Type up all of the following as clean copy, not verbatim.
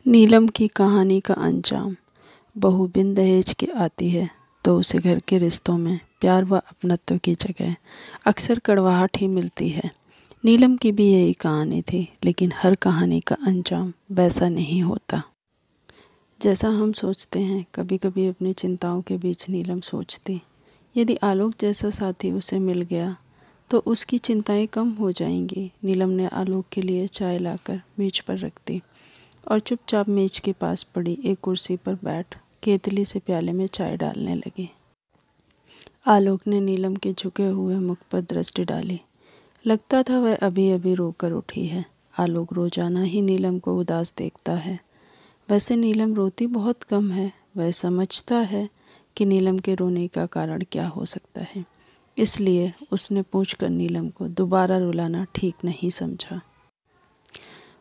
नीलम की कहानी का अंजाम। बहू बिन दहेज की आती है तो उसे घर के रिश्तों में प्यार व अपनत्व की जगह अक्सर कड़वाहट ही मिलती है। नीलम की भी यही कहानी थी, लेकिन हर कहानी का अंजाम वैसा नहीं होता जैसा हम सोचते हैं। कभी कभी अपनी चिंताओं के बीच नीलम सोचती, यदि आलोक जैसा साथी उसे मिल गया तो उसकी चिंताएं कम हो जाएंगी। नीलम ने आलोक के लिए चाय लाकर मेज पर रख दी और चुपचाप मेज के पास पड़ी एक कुर्सी पर बैठ केतली से प्याले में चाय डालने लगी। आलोक ने नीलम के झुके हुए मुख पर दृष्टि डाली। लगता था वह अभी अभी रोकर उठी है। आलोक रोजाना ही नीलम को उदास देखता है। वैसे नीलम रोती बहुत कम है। वह समझता है कि नीलम के रोने का कारण क्या हो सकता है, इसलिए उसने पूछकर नीलम को दोबारा रुलाना ठीक नहीं समझा।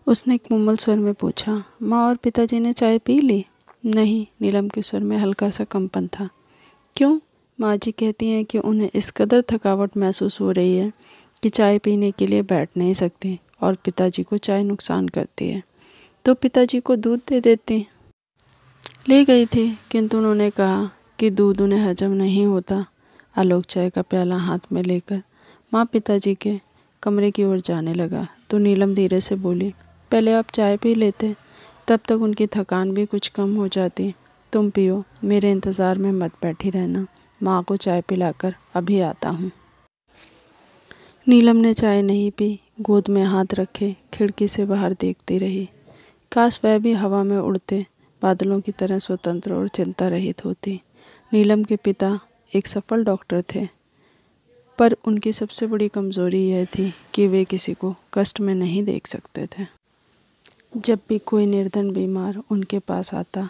उसने एक कोमल स्वर में पूछा, माँ और पिताजी ने चाय पी ली? नहीं, नीलम के स्वर में हल्का सा कंपन था। क्यों? माँ जी कहती हैं कि उन्हें इस कदर थकावट महसूस हो रही है कि चाय पीने के लिए बैठ नहीं सकती, और पिताजी को चाय नुकसान करती है, तो पिताजी को दूध दे देती। ले गई थी, किंतु उन्होंने कहा कि दूध उन्हें हजम नहीं होता। आलोक चाय का प्याला हाथ में लेकर माँ पिताजी के कमरे की ओर जाने लगा तो नीलम धीरे से बोली, पहले आप चाय पी लेते, तब तक उनकी थकान भी कुछ कम हो जाती। तुम पियो, मेरे इंतज़ार में मत बैठी रहना। माँ को चाय पिलाकर अभी आता हूँ। नीलम ने चाय नहीं पी, गोद में हाथ रखे खिड़की से बाहर देखती रही। काश वह भी हवा में उड़ते बादलों की तरह स्वतंत्र और चिंता रहित होती। नीलम के पिता एक सफल डॉक्टर थे, पर उनकी सबसे बड़ी कमज़ोरी यह थी कि वे किसी को कष्ट में नहीं देख सकते थे। जब भी कोई निर्धन बीमार उनके पास आता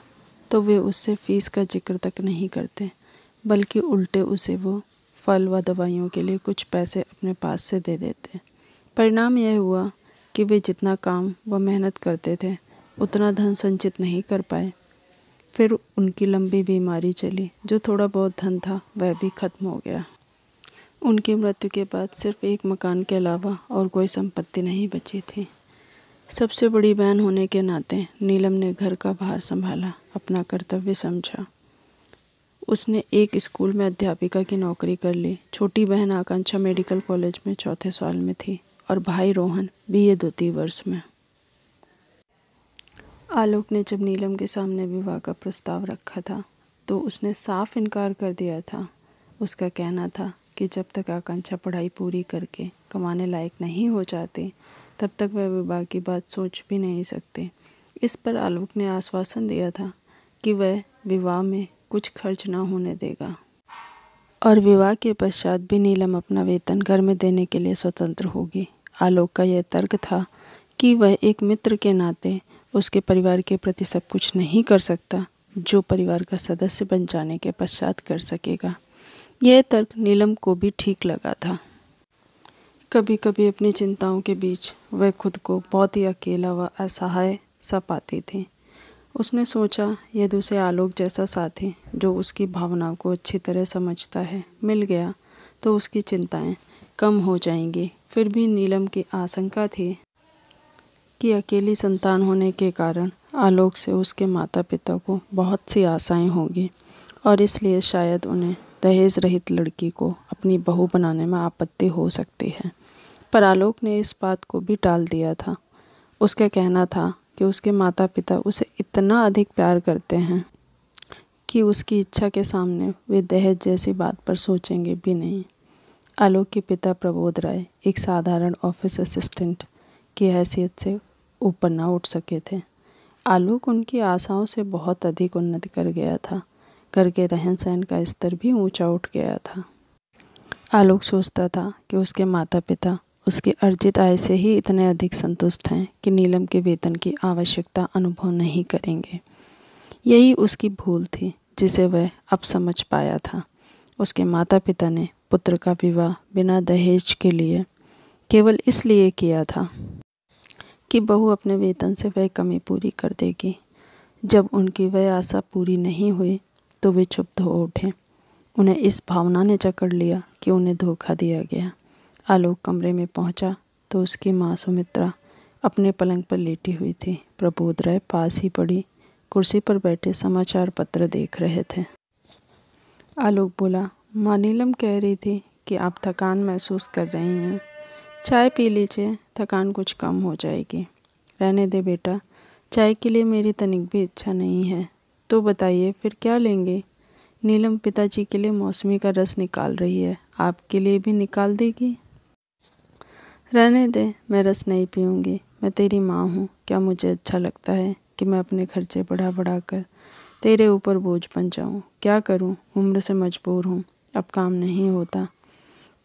तो वे उससे फीस का जिक्र तक नहीं करते, बल्कि उल्टे उसे वो फल व दवाइयों के लिए कुछ पैसे अपने पास से दे देते। परिणाम यह हुआ कि वे जितना काम व मेहनत करते थे उतना धन संचित नहीं कर पाए। फिर उनकी लंबी बीमारी चली, जो थोड़ा बहुत धन था वह भी खत्म हो गया। उनकी मृत्यु के बाद सिर्फ एक मकान के अलावा और कोई संपत्ति नहीं बची थी। सबसे बड़ी बहन होने के नाते नीलम ने घर का भार संभाला, अपना कर्तव्य समझा। उसने एक स्कूल में अध्यापिका की नौकरी कर ली। छोटी बहन आकांक्षा मेडिकल कॉलेज में चौथे साल में थी और भाई रोहन बीए द्वितीय वर्ष में। आलोक ने जब नीलम के सामने विवाह का प्रस्ताव रखा था तो उसने साफ इनकार कर दिया था। उसका कहना था कि जब तक आकांक्षा पढ़ाई पूरी करके कमाने लायक नहीं हो जाती तब तक वह विवाह की बात सोच भी नहीं सकते। इस पर आलोक ने आश्वासन दिया था कि वह विवाह में कुछ खर्च न होने देगा और विवाह के पश्चात भी नीलम अपना वेतन घर में देने के लिए स्वतंत्र होगी। आलोक का यह तर्क था कि वह एक मित्र के नाते उसके परिवार के प्रति सब कुछ नहीं कर सकता जो परिवार का सदस्य बन जाने के पश्चात कर सकेगा। यह तर्क नीलम को भी ठीक लगा था। कभी कभी अपनी चिंताओं के बीच वह खुद को बहुत ही अकेला व असहाय सा पाती थी। उसने सोचा, यदि उसे आलोक जैसा साथी जो उसकी भावनाओं को अच्छी तरह समझता है मिल गया तो उसकी चिंताएं कम हो जाएंगी। फिर भी नीलम की आशंका थी कि अकेली संतान होने के कारण आलोक से उसके माता पिता को बहुत सी आशाएं होंगी और इसलिए शायद उन्हें दहेज रहित लड़की को अपनी बहू बनाने में आपत्ति हो सकती है। पर आलोक ने इस बात को भी टाल दिया था। उसका कहना था कि उसके माता पिता उसे इतना अधिक प्यार करते हैं कि उसकी इच्छा के सामने वे दहेज जैसी बात पर सोचेंगे भी नहीं। आलोक के पिता प्रबोध राय एक साधारण ऑफिस असिस्टेंट की हैसियत से ऊपर ना उठ सके थे। आलोक उनकी आशाओं से बहुत अधिक उन्नति कर गया था। घर के रहन सहन का स्तर भी ऊंचा उठ गया था। आलोक सोचता था कि उसके माता पिता उसकी अर्जित आय से ही इतने अधिक संतुष्ट हैं कि नीलम के वेतन की आवश्यकता अनुभव नहीं करेंगे। यही उसकी भूल थी जिसे वह अब समझ पाया था। उसके माता पिता ने पुत्र का विवाह बिना दहेज के लिए केवल इसलिए किया था कि बहू अपने वेतन से वह कमी पूरी कर देगी। जब उनकी वह आशा पूरी नहीं हुई तो वे चुप हो उठे। उन्हें इस भावना ने जकड़ लिया कि उन्हें धोखा दिया गया। आलोक कमरे में पहुंचा तो उसकी माँ सुमित्रा अपने पलंग पर लेटी हुई थी। प्रबोध राय पास ही पड़ी कुर्सी पर बैठे समाचार पत्र देख रहे थे। आलोक बोला, माँ नीलम कह रही थी कि आप थकान महसूस कर रही हैं। चाय पी लीजिए, थकान कुछ कम हो जाएगी। रहने दे बेटा, चाय के लिए मेरी तनिक भी इच्छा नहीं है। तो बताइए फिर क्या लेंगे? नीलम पिताजी के लिए मौसमी का रस निकाल रही है, आपके लिए भी निकाल देगी। रहने दे, मैं रस नहीं पीऊँगी। मैं तेरी माँ हूँ, क्या मुझे अच्छा लगता है कि मैं अपने खर्चे बढ़ा बढ़ा कर तेरे ऊपर बोझ बन जाऊँ? क्या करूँ, उम्र से मजबूर हूँ, अब काम नहीं होता।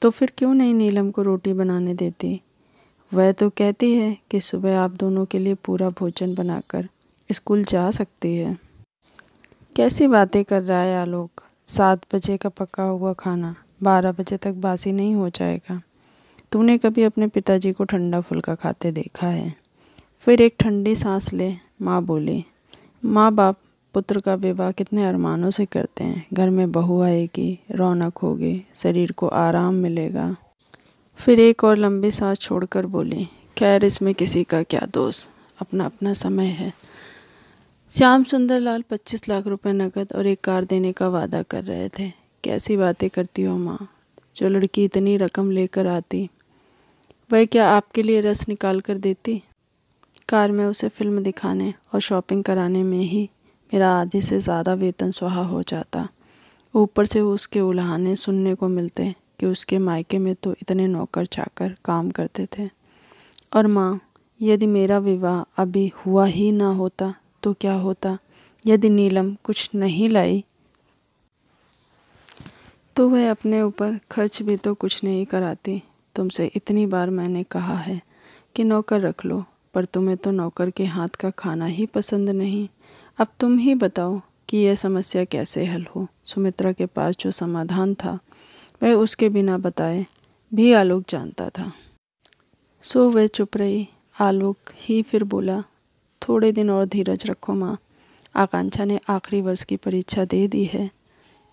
तो फिर क्यों नहीं नीलम को रोटी बनाने देती? वह तो कहती है कि सुबह आप दोनों के लिए पूरा भोजन बनाकर स्कूल जा सकती है। कैसी बातें कर रहा है आलोक? 7 बजे का पका हुआ खाना 12 बजे तक बासी नहीं हो जाएगा। तूने कभी अपने पिताजी को ठंडा फुल्का खाते देखा है? फिर एक ठंडी सांस ले, माँ बोली। माँ बाप पुत्र का विवाह कितने अरमानों से करते हैं। घर में बहू आएगी, रौनक होगी, शरीर को आराम मिलेगा। फिर एक और लंबी सांस छोड़कर बोली, खैर इसमें किसी का क्या दोष, अपना अपना समय है। श्याम सुंदर लाल 25 लाख रुपए नकद और एक कार देने का वादा कर रहे थे। कैसी बातें करती हो माँ? जो लड़की इतनी रकम लेकर आती, वह क्या आपके लिए रस निकाल कर देती? कार में उसे फिल्म दिखाने और शॉपिंग कराने में ही मेरा आधे से ज़्यादा वेतन सुहा हो जाता। ऊपर से उसके उल्हाने सुनने को मिलते कि उसके मायके में तो इतने नौकर चाकर काम करते थे। और माँ, यदि मेरा विवाह अभी हुआ ही ना होता तो क्या होता? यदि नीलम कुछ नहीं लाई तो वह अपने ऊपर खर्च भी तो कुछ नहीं कराती। तुमसे इतनी बार मैंने कहा है कि नौकर रख लो, पर तुम्हें तो नौकर के हाथ का खाना ही पसंद नहीं। अब तुम ही बताओ कि यह समस्या कैसे हल हो। सुमित्रा के पास जो समाधान था वह उसके बिना बताए भी आलोक जानता था। सो वह चुप रही। आलोक ही फिर बोला, थोड़े दिन और धीरज रखो माँ। आकांक्षा ने आखिरी वर्ष की परीक्षा दे दी है,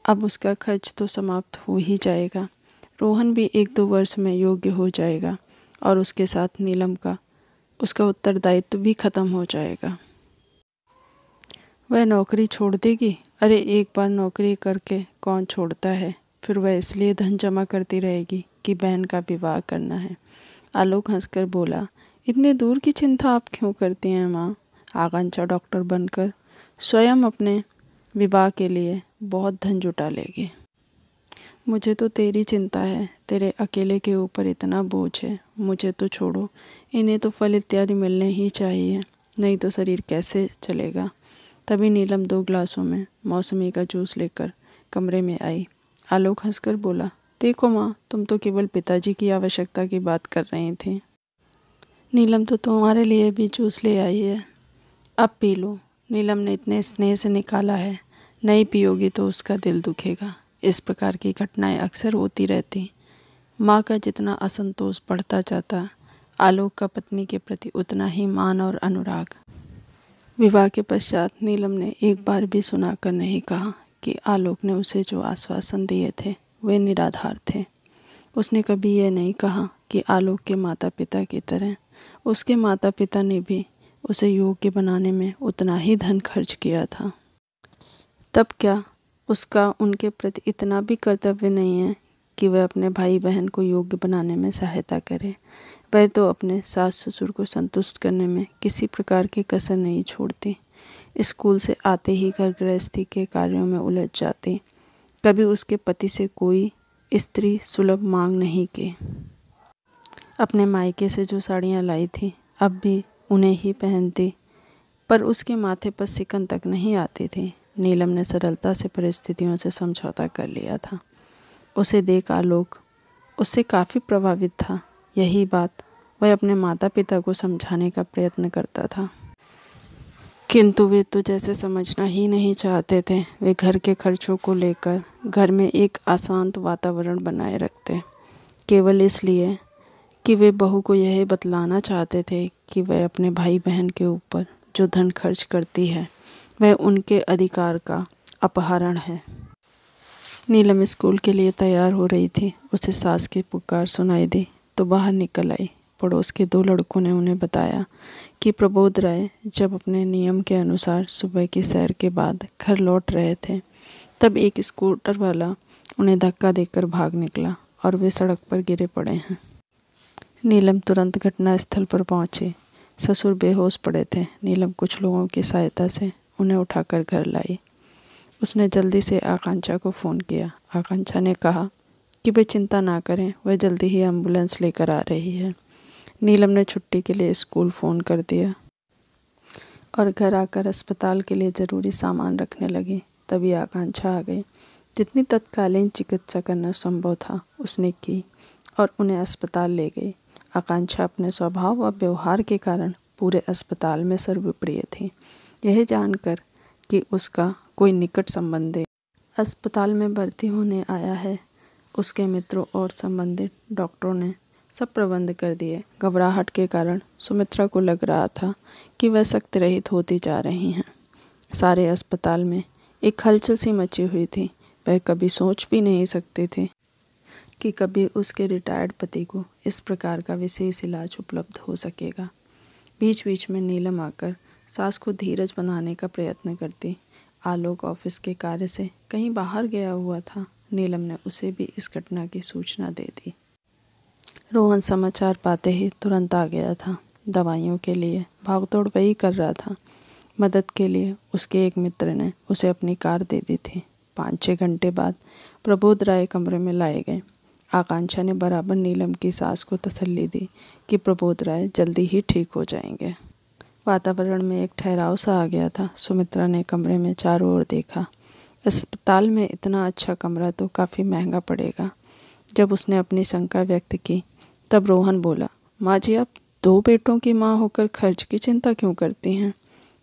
अब उसका खर्च तो समाप्त हो ही जाएगा। रोहन भी 1-2 वर्ष में योग्य हो जाएगा और उसके साथ नीलम का उसका उत्तरदायित्व भी खत्म हो जाएगा। वह नौकरी छोड़ देगी? अरे एक बार नौकरी करके कौन छोड़ता है? फिर वह इसलिए धन जमा करती रहेगी कि बहन का विवाह करना है। आलोक हंसकर बोला, इतने दूर की चिंता आप क्यों करती हैं माँ? आकांक्षा डॉक्टर बनकर स्वयं अपने विवाह के लिए बहुत धन जुटा लेगी। मुझे तो तेरी चिंता है, तेरे अकेले के ऊपर इतना बोझ है। मुझे तो छोड़ो, इन्हें तो फल इत्यादि मिलने ही चाहिए, नहीं तो शरीर कैसे चलेगा। तभी नीलम 2 गिलासों में मौसमी का जूस लेकर कमरे में आई। आलोक हंसकर बोला, देखो माँ, तुम तो केवल पिताजी की आवश्यकता की बात कर रही थी। नीलम तो तुम्हारे लिए भी जूस ले आई है, अब पी लो। नीलम ने इतने स्नेह से निकाला है, नहीं पियोगी तो उसका दिल दुखेगा। इस प्रकार की घटनाएं अक्सर होती रहती। माँ का जितना असंतोष बढ़ता जाता, आलोक का पत्नी के प्रति उतना ही मान और अनुराग। विवाह के पश्चात नीलम ने एक बार भी सुनाकर नहीं कहा कि आलोक ने उसे जो आश्वासन दिए थे वे निराधार थे। उसने कभी यह नहीं कहा कि आलोक के माता पिता की तरह उसके माता पिता ने भी उसे योग्य बनाने में उतना ही धन खर्च किया था। तब क्या उसका उनके प्रति इतना भी कर्तव्य नहीं है कि वह अपने भाई बहन को योग्य बनाने में सहायता करे? वह तो अपने सास ससुर को संतुष्ट करने में किसी प्रकार की कसर नहीं छोड़ती। स्कूल से आते ही घर गृहस्थी के कार्यों में उलझ जाती। कभी उसके पति से कोई स्त्री सुलभ मांग नहीं की। अपने मायके से जो साड़ियाँ लाई थी अब भी उन्हें ही पहनती, पर उसके माथे पर सिकन तक नहीं आती थी। नीलम ने सरलता से परिस्थितियों से समझौता कर लिया था। उसे देख आलोक उससे काफ़ी प्रभावित था। यही बात वह अपने माता पिता को समझाने का प्रयत्न करता था, किंतु वे तो जैसे समझना ही नहीं चाहते थे। वे घर के खर्चों को लेकर घर में एक अशांत वातावरण बनाए रखते, केवल इसलिए कि वे बहू को यह बतलाना चाहते थे कि वह अपने भाई बहन के ऊपर जो धन खर्च करती है वह उनके अधिकार का अपहरण है। नीलम स्कूल के लिए तैयार हो रही थी। उसे सास की पुकार सुनाई दी तो बाहर निकल आई। पड़ोस के 2 लड़कों ने उन्हें बताया कि प्रबोध राय जब अपने नियम के अनुसार सुबह की सैर के बाद घर लौट रहे थे, तब एक स्कूटर वाला उन्हें धक्का देकर भाग निकला और वे सड़क पर गिरे पड़े हैं। नीलम तुरंत घटनास्थल पर पहुंची। ससुर बेहोश पड़े थे। नीलम कुछ लोगों की सहायता से उन्हें उठाकर घर लाई। उसने जल्दी से आकांक्षा को फ़ोन किया। आकांक्षा ने कहा कि वे चिंता ना करें, वह जल्दी ही एम्बुलेंस लेकर आ रही है। नीलम ने छुट्टी के लिए स्कूल फ़ोन कर दिया और घर आकर अस्पताल के लिए ज़रूरी सामान रखने लगी। तभी आकांक्षा आ गई। जितनी तत्कालीन चिकित्सा करना संभव था उसने की और उन्हें अस्पताल ले गई। आकांक्षा अपने स्वभाव व व्यवहार के कारण पूरे अस्पताल में सर्वप्रिय थी। यह जानकर कि उसका कोई निकट संबंधी अस्पताल में भर्ती होने आया है, उसके मित्रों और संबंधित डॉक्टरों ने सब प्रबंध कर दिए। घबराहट के कारण सुमित्रा को लग रहा था कि वह शक्ति रहित होती जा रही हैं। सारे अस्पताल में एक हलचल सी मची हुई थी। वह कभी सोच भी नहीं सकती थी कि कभी उसके रिटायर्ड पति को इस प्रकार का विशेष इलाज उपलब्ध हो सकेगा। बीच बीच में नीलम आकर सास को धीरज बनाने का प्रयत्न करती। आलोक ऑफिस के कार्य से कहीं बाहर गया हुआ था। नीलम ने उसे भी इस घटना की सूचना दे दी। रोहन समाचार पाते ही तुरंत आ गया था। दवाइयों के लिए भागदौड़ वही कर रहा था। मदद के लिए उसके एक मित्र ने उसे अपनी कार दे दी थी। 5-6 घंटे बाद प्रबोध राय कमरे में लाए गए। आकांक्षा ने बराबर नीलम की सास को तसल्ली दी कि प्रबोध राय जल्दी ही ठीक हो जाएंगे। वातावरण में एक ठहराव सा आ गया था। सुमित्रा ने कमरे में चारों ओर देखा। अस्पताल में इतना अच्छा कमरा तो काफ़ी महंगा पड़ेगा। जब उसने अपनी शंका व्यक्त की तब रोहन बोला, माँ जी आप 2 बेटों की माँ होकर खर्च की चिंता क्यों करती हैं?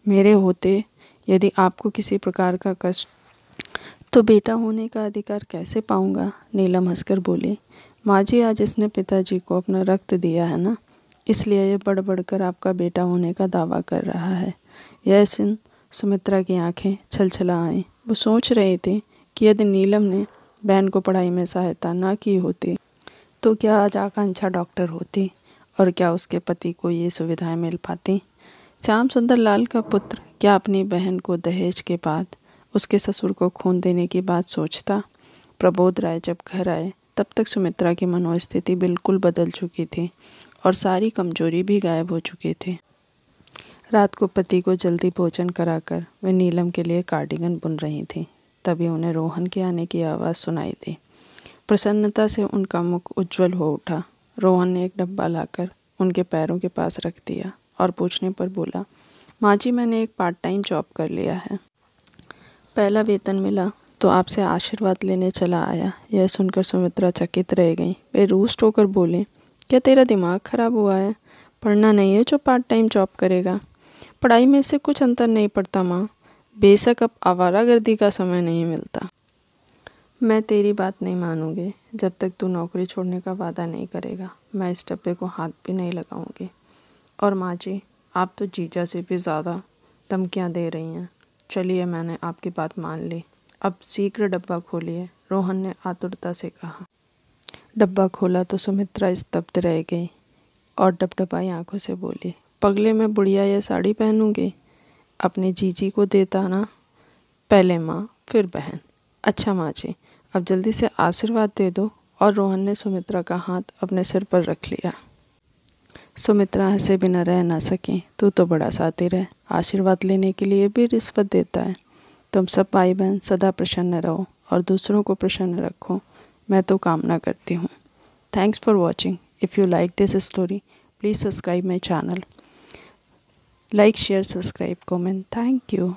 मेरे होते यदि आपको किसी प्रकार का कष्ट तो बेटा होने का अधिकार कैसे पाऊंगा? नीलम हंसकर बोली, माँ जी आज इसने पिताजी को अपना रक्त दिया है ना, इसलिए ये बढ़ बढ़कर आपका बेटा होने का दावा कर रहा है। यह सुन सुमित्रा की आंखें छलछला आईं। वो सोच रही थी कि यदि नीलम ने बहन को पढ़ाई में सहायता ना की होती तो क्या आज आकांक्षा डॉक्टर होती और क्या उसके पति को ये सुविधाएं मिल पाती? श्याम सुंदर लाल का पुत्र क्या अपनी बहन को दहेज के बाद उसके ससुर को खून देने की बात सोचता? प्रबोध राय जब घर आए तब तक सुमित्रा की मनोस्थिति बिल्कुल बदल चुकी थी और सारी कमजोरी भी गायब हो चुकी थी। रात को पति को जल्दी भोजन कराकर वे नीलम के लिए कार्डिगन बुन रही थी। तभी उन्हें रोहन के आने की आवाज़ सुनाई दी। प्रसन्नता से उनका मुख उज्जवल हो उठा। रोहन ने एक डब्बा लाकर उनके पैरों के पास रख दिया और पूछने पर बोला, माँ जी मैंने एक पार्ट टाइम जॉब कर लिया है। पहला वेतन मिला तो आपसे आशीर्वाद लेने चला आया। यह सुनकर सुमित्रा चकित रह गई। वे रूष्ट होकर बोले, क्या तेरा दिमाग खराब हुआ है? पढ़ना नहीं है जो पार्ट टाइम जॉब करेगा? पढ़ाई में से कुछ अंतर नहीं पड़ता माँ। बेशक अब आवारागर्दी का समय नहीं मिलता। मैं तेरी बात नहीं मानूंगी। जब तक तू नौकरी छोड़ने का वादा नहीं करेगा मैं इस डब्बे को हाथ भी नहीं लगाऊंगी। और माँ जी आप तो जीजा से भी ज़्यादा धमकियाँ दे रही हैं। चलिए मैंने आपकी बात मान ली, अब शीघ्र डब्बा खोलिए, रोहन ने आतुरता से कहा। डब्बा खोला तो सुमित्रा स्तब्ध रह गई और डबडबाई आंखों से बोली, पगले में बुढ़िया यह साड़ी पहनूंगी? अपने जीजी को देता ना, पहले माँ फिर बहन। अच्छा माँ जी अब जल्दी से आशीर्वाद दे दो। और रोहन ने सुमित्रा का हाथ अपने सिर पर रख लिया। सुमित्रा हंसे बिना रह ना सकी। तू तो बड़ा शातिर है, आशीर्वाद लेने के लिए भी रिश्वत देता है। तुम सब भाई बहन सदा प्रसन्न रहो और दूसरों को प्रसन्न रखो, मैं तो कामना करती हूँ। Thanks for watching. If you like this story please subscribe my channel. Like share subscribe comment. Thank you.